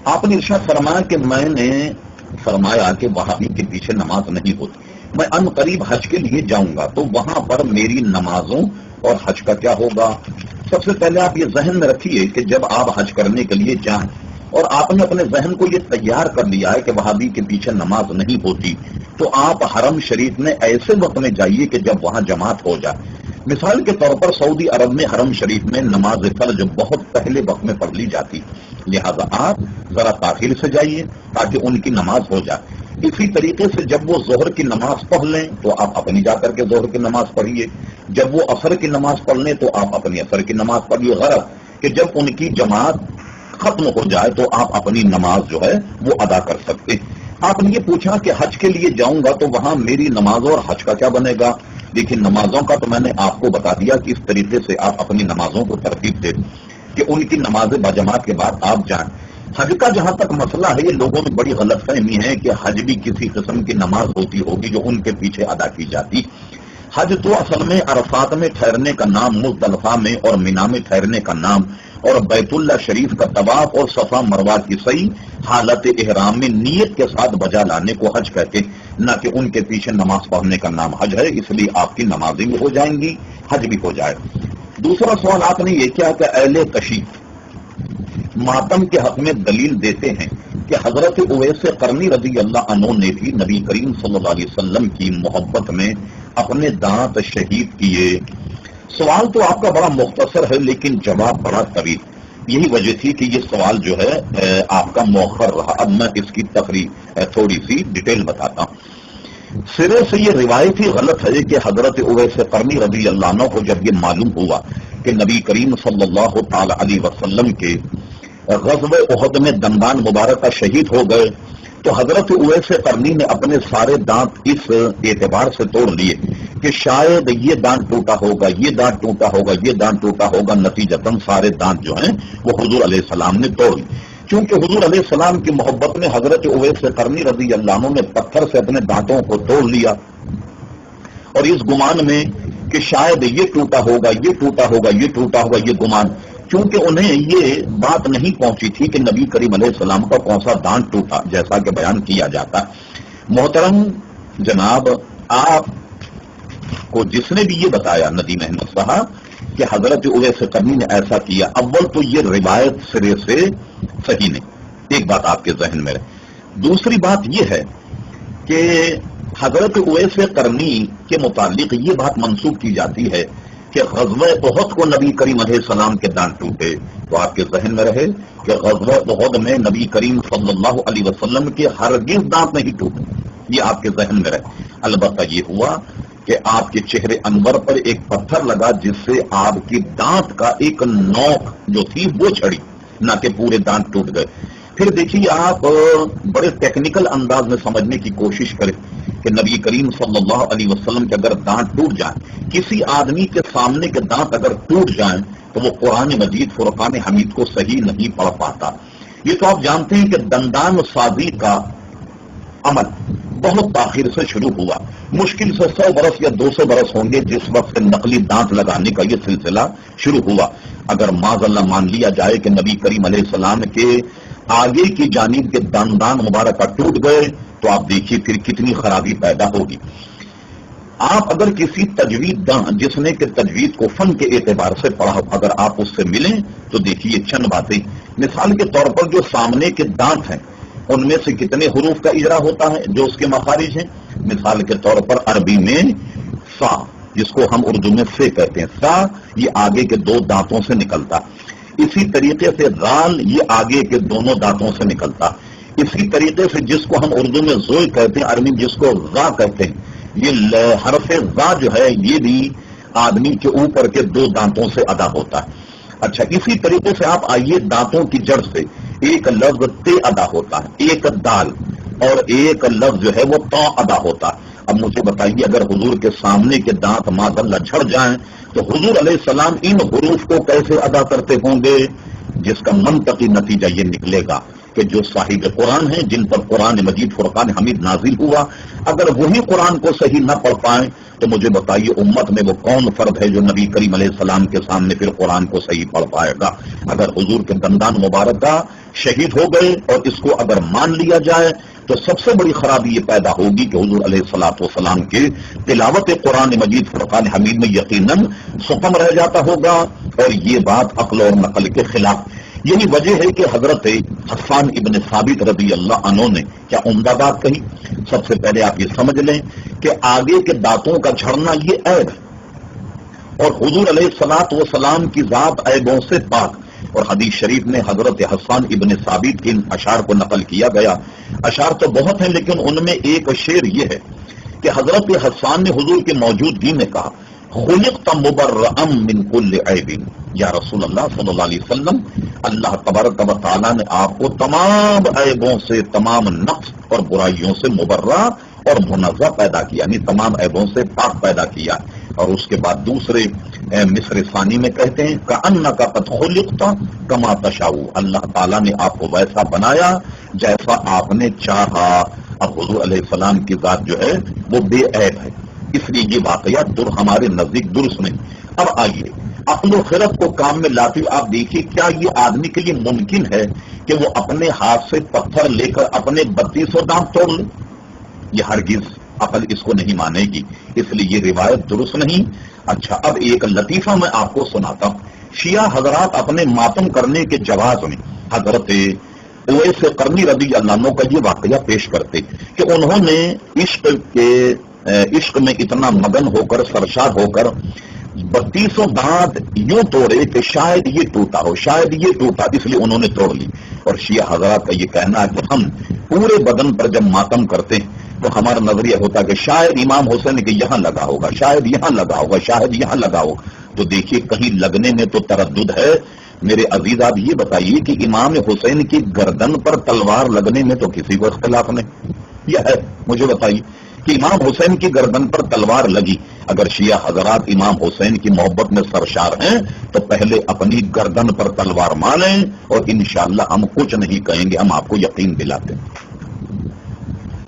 آپ نے ارشاد فرمایا کہ میں نے فرمایا کہ وہابی کے پیچھے نماز نہیں ہوتی، میں ان قریب حج کے لیے جاؤں گا تو وہاں پر میری نمازوں اور حج کا کیا ہوگا؟ سب سے پہلے آپ یہ ذہن میں رکھیے کہ جب آپ حج کرنے کے لیے جائیں اور آپ نے اپنے ذہن کو یہ تیار کر لیا ہے کہ وہابی کے پیچھے نماز نہیں ہوتی، تو آپ حرم شریف میں ایسے وقت میں جائیے کہ جب وہاں جماعت ہو جائے۔ مثال کے طور پر سعودی عرب میں حرم شریف میں نماز فرض بہت پہلے وقت میں پڑھ لی جاتی، لہذا آپ ذرا تاخیر سے جائیے تاکہ ان کی نماز ہو جائے۔ اسی طریقے سے جب وہ ظہر کی نماز پڑھ لیں تو آپ اپنی جا کر کے ظہر کی نماز پڑھیے، جب وہ عصر کی نماز پڑھ لیں تو آپ اپنی عصر کی نماز پڑھیے، غرض کہ جب ان کی جماعت ختم ہو جائے تو آپ اپنی نماز جو ہے وہ ادا کر سکتے۔ آپ نے یہ پوچھا کہ حج کے لیے جاؤں گا تو وہاں میری نمازوں اور حج کا کیا بنے گا؟ دیکھیں، نمازوں کا تو میں نے آپ کو بتا دیا کہ اس طریقے سے آپ اپنی نمازوں کو ترتیب دیں کہ ان کی نماز بجماعت کے بعد آپ جائیں۔ حج کا جہاں تک مسئلہ ہے، یہ لوگوں میں بڑی غلط فہمی ہے کہ حج بھی کسی قسم کی نماز ہوتی ہوگی جو ان کے پیچھے ادا کی جاتی۔ حج تو اصل میں عرفات میں ٹھہرنے کا نام، مزدلفہ میں اور مینا میں ٹھہرنے کا نام، اور بیت اللہ شریف کا طواف اور صفا مروہ کی سعی حالت احرام میں نیت کے ساتھ بجا لانے کو حج کہتے، نہ کہ ان کے پیچھے نماز پڑھنے کا نام حج ہے۔ اس لیے آپ کی نمازیں بھی ہو جائیں گی، حج بھی ہو جائے۔ دوسرا سوال آپ نے یہ کیا کہ اہل تشیع ماتم کے حق میں دلیل دیتے ہیں کہ حضرت اویس قرنی رضی اللہ عنہ نے بھی نبی کریم صلی اللہ علیہ وسلم کی محبت میں اپنے دانت شہید کیے۔ سوال تو آپ کا بڑا مختصر ہے لیکن جواب بڑا طویل، یہی وجہ تھی کہ یہ سوال جو ہے آپ کا مؤخر رہا۔ اب میں اس کی تھوڑی سی ڈیٹیل بتاتا ہوں۔ سرے سے یہ روایت ہی غلط ہے کہ حضرت اویس قرنی رضی اللہ عنہ کو جب یہ معلوم ہوا کہ نبی کریم صلی اللہ تعالی علیہ وسلم کے غزوہ احد میں دندان مبارکہ شہید ہو گئے تو حضرت اویس قرنی نے اپنے سارے دانت اس اعتبار سے توڑ لیے کہ شاید یہ دانت ٹوٹا ہوگا، یہ دانت ٹوٹا ہوگا، یہ دانت ٹوٹا ہوگا، نتیجتاً سارے دانت جو ہیں وہ حضور علیہ السلام نے توڑ لی۔ چونکہ حضور علیہ السلام کی محبت میں حضرت اویس قرنی رضی اللہ عنہ نے پتھر سے اپنے دانتوں کو توڑ لیا، اور اس گمان میں کہ شاید یہ ٹوٹا ہوگا، یہ ٹوٹا ہوگا، یہ ٹوٹا ہوگا، یہ گمان، چونکہ انہیں یہ بات نہیں پہنچی تھی کہ نبی کریم علیہ السلام کا کون سا دانت ٹوٹا، جیسا کہ بیان کیا جاتا۔ محترم جناب، آپ کو جس نے بھی یہ بتایا ندیم احمد صاحب کہ حضرت اویس قرنی نے ایسا کیا، اول تو یہ روایت سرے سے صحیح نہیں، ایک بات آپ کے ذہن میں رہے۔ دوسری بات یہ ہے کہ حضرت اویس قرنی کے متعلق یہ بات منسوب کی جاتی ہے کہ غزوہ احد کو نبی کریم علیہ السلام کے دانت ٹوٹے، تو آپ کے ذہن میں رہے کہ غزوہ احد میں نبی کریم صلی اللہ علیہ وسلم کے ہرگز دانت نہیں ٹوٹے، یہ آپ کے ذہن میں رہے۔ البتہ یہ ہوا کہ آپ کے چہرے انور پر ایک پتھر لگا جس سے آپ کی دانت کا ایک نوک جو تھی وہ چھڑی، نہ کہ پورے دانت ٹوٹ گئے۔ پھر دیکھیے، آپ بڑے ٹیکنیکل انداز میں سمجھنے کی کوشش کریں کہ نبی کریم صلی اللہ علیہ وسلم کے اگر دانت ٹوٹ جائیں، کسی آدمی کے سامنے کے دانت اگر ٹوٹ جائیں تو وہ قرآن مجید فرقان حمید کو صحیح نہیں پڑھ پاتا۔ یہ تو آپ جانتے ہیں کہ دندان سازی کا عمل بہت تاخیر سے شروع ہوا، مشکل سے 100 برس یا 200 برس ہوں گے جس وقت سے نقلی دانت لگانے کا یہ سلسلہ شروع ہوا۔ اگر معاذ اللہ مان لیا جائے کہ نبی کریم علیہ السلام کے آگے کی جانب کے دندان مبارکہ ٹوٹ گئے تو آپ دیکھیے پھر کتنی خرابی پیدا ہوگی۔ آپ اگر کسی تجوید داں جس نے کہ تجوید کو فن کے اعتبار سے پڑھا، اگر آپ اس سے ملیں تو دیکھیے چند باتیں۔ مثال کے طور پر جو سامنے کے دانت ہیں ان میں سے کتنے حروف کا اجرا ہوتا ہے جو اس کے مخارج ہیں؟ مثال کے طور پر عربی میں سا، جس کو ہم اردو میں سے کہتے ہیں، سا یہ آگے کے 2 دانتوں سے نکلتا۔ اسی طریقے سے غال یہ آگے کے دونوں دانتوں سے نکلتا۔ اسی طریقے سے جس کو ہم اردو میں زوئے کہتے ہیں، عربی جس کو غا کہتے ہیں، یہ حرف غا جو ہے یہ بھی آدمی کے اوپر کے 2 دانتوں سے ادا ہوتا ہے۔ اچھا، اسی طریقے سے آپ آئیے دانتوں کی جڑ سے ایک لفظ تے ادا ہوتا ہے، ایک دال، اور ایک لفظ جو ہے وہ تا ادا ہوتا ہے۔ اب مجھے بتائیے اگر حضور کے سامنے کے دانت معاذ اللہ جھڑ جائیں تو حضور علیہ السلام ان حروف کو کیسے ادا کرتے ہوں گے؟ جس کا منطقی نتیجہ یہ نکلے گا کہ جو صاحب قرآن ہیں، جن پر قرآن مجید فرقان حمید نازل ہوا، اگر وہی قرآن کو صحیح نہ پڑھ پائیں تو مجھے بتائیے امت میں وہ کون فرد ہے جو نبی کریم علیہ السلام کے سامنے پھر قرآن کو صحیح پڑھ پائے گا؟ اگر حضور کے دندان مبارکہ شہید ہو گئے اور اس کو اگر مان لیا جائے تو سب سے بڑی خرابی یہ پیدا ہوگی کہ حضور علیہ الصلوۃ والسلام کے تلاوت قرآن مجید فرقان حمید میں یقیناً سخن رہ جاتا ہوگا، اور یہ بات عقل اور نقل کے خلاف۔ یہی وجہ ہے کہ حضرت حسان ابن ثابت رضی اللہ عنہ نے کیا عمدہ بات کہی۔ سب سے پہلے آپ یہ سمجھ لیں کہ آگے کے دانتوں کا جھڑنا یہ عیب ہے، اور حضور علیہ الصلوۃ والسلام کی ذات عیبوں سے پاک۔ اور حدیث شریف میں حضرت حسان ابن ثابت کے اشعار کو نقل کیا گیا۔ اشعار تو بہت ہیں لیکن ان میں ایک شعر یہ ہے کہ حضرت حسان نے حضور کی موجودگی میں کہا خلقت مبرئا من کل عیب، یا رسول اللہ صلی اللہ علیہ وسلم، اللہ تبارک و تعالیٰ نے آپ کو تمام عیبوں سے، تمام نقص اور برائیوں سے مبرہ اور منزہ پیدا کیا، یعنی تمام عیبوں سے پاک پیدا کیا۔ اور اس کے بعد دوسرے مصر ثانی میں کہتے ہیں کأنک قد خلقت کما تشاء، اللہ تعالیٰ نے آپ کو ویسا بنایا جیسا آپ نے چاہا۔ اب حضور علیہ السلام کی ذات جو ہے وہ بے عیب ہے، اس لیے یہ واقعات ہمارے نزدیک درست نہیں۔ اب آئیے عقل و خرد کو کام میں لاتے ہوئے آپ دیکھیے کیا یہ آدمی کے لیے ممکن ہے کہ وہ اپنے ہاتھ سے پتھر لے کر اپنے 3200 دانت توڑ لے؟ یہ ہرگز عقل اس کو نہیں مانے گی، اس لیے یہ روایت درست نہیں۔ اچھا، اب ایک لطیفہ میں آپ کو سناتا ہوں۔ شیعہ حضرات اپنے ماتم کرنے کے جواز میں حضرت اویس قرنی رضی اللہ عنہ کا یہ واقعہ پیش کرتے کہ انہوں نے عشق میں اتنا مگن ہو کر، سرشار ہو کر 3200 دانت یوں توڑے کہ شاید یہ ٹوٹا ہو، شاید یہ ٹوٹا، اس لیے انہوں نے توڑ لی۔ اور شیعہ حضرات کا یہ کہنا ہے کہ ہم پورے بدن پر جب ماتم کرتے ہیں تو ہمارا نظریہ ہوتا ہے کہ شاید امام حسین کے یہاں لگا ہوگا، شاید یہاں لگا ہوگا، شاید یہاں لگا ہوگا۔ تو دیکھیے کہیں لگنے میں تو تردد ہے۔ میرے عزیز آپ یہ بتائیے کہ امام حسین کی گردن پر تلوار لگنے میں تو کسی کو اختلاف نہیں، یہ ہے مجھے بتائیے کہ امام حسین کی گردن پر تلوار لگی۔ اگر شیعہ حضرات امام حسین کی محبت میں سرشار ہیں تو پہلے اپنی گردن پر تلوار ماریں، اور انشاءاللہ ہم کچھ نہیں کہیں گے، ہم آپ کو یقین دلاتے ہیں۔